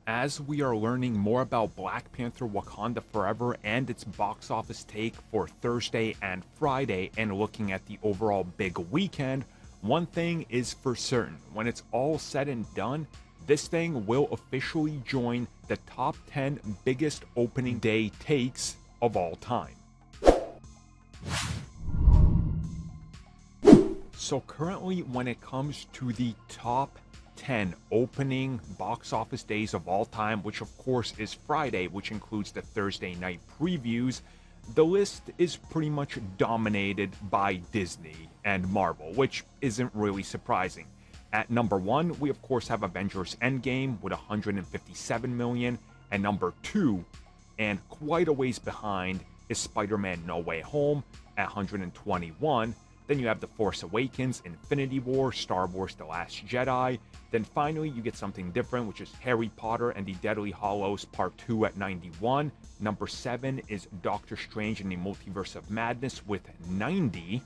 As we are learning more about Black Panther Wakanda Forever and its box office take for Thursday and Friday, and looking at the overall big weekend, one thing is for certain: when it's all said and done, this thing will officially join the top 10 biggest opening day takes of all time. So currently, when it comes to the top 10 opening box office days of all time, which of course is Friday, which includes the Thursday night previews, the list is pretty much dominated by Disney and Marvel, which isn't really surprising. At number 1, we of course have Avengers Endgame with 157 million, and number 2, and quite a ways behind, is Spider-Man No Way Home at 121. Then you have The Force Awakens, Infinity War, Star Wars The Last Jedi. Then finally, you get something different, which is Harry Potter and the Deathly Hallows Part 2 at 91. Number 7 is Doctor Strange and the Multiverse of Madness with 90.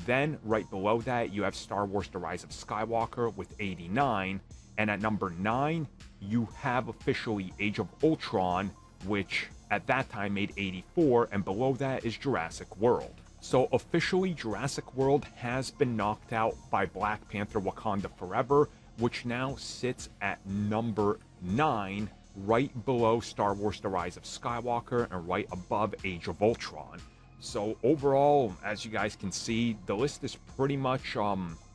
Then, right below that, you have Star Wars The Rise of Skywalker with 89. And at number 9, you have officially Age of Ultron, which at that time made 84. And below that is Jurassic World. So officially, Jurassic World has been knocked out by Black Panther Wakanda Forever, which now sits at number 9, right below Star Wars The Rise of Skywalker and right above Age of Ultron. So overall, as you guys can see, the list is pretty much,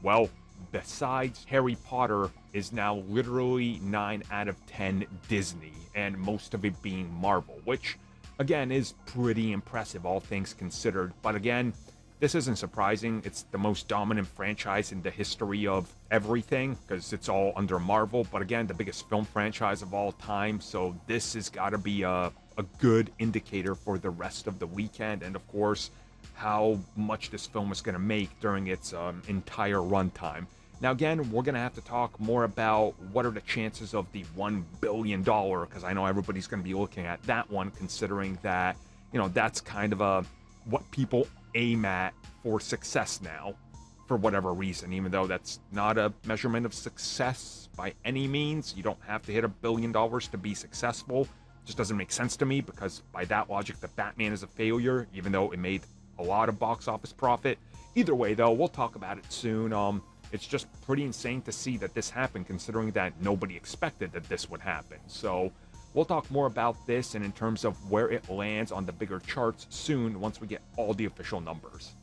well, besides Harry Potter, is now literally 9 out of 10 Disney, and most of it being Marvel, which again is pretty impressive, all things considered. But again, this isn't surprising. It's the most dominant franchise in the history of everything, because it's all under Marvel. But again, the biggest film franchise of all time, so this has got to be a good indicator for the rest of the weekend, and of course how much this film is going to make during its entire runtime. Now again, we're going to have to talk more about what are the chances of the $1 billion, because I know everybody's going to be looking at that one, considering that, you know, that's kind of what people aim at for success now, for whatever reason, even though that's not a measurement of success by any means. You don't have to hit $1 billion to be successful. It just doesn't make sense to me, because by that logic, the Batman is a failure, even though it made a lot of box office profit. Either way, though, we'll talk about it soon. It's just pretty insane to see that this happened, considering that nobody expected that this would happen. So we'll talk more about this and in terms of where it lands on the bigger charts soon, once we get all the official numbers.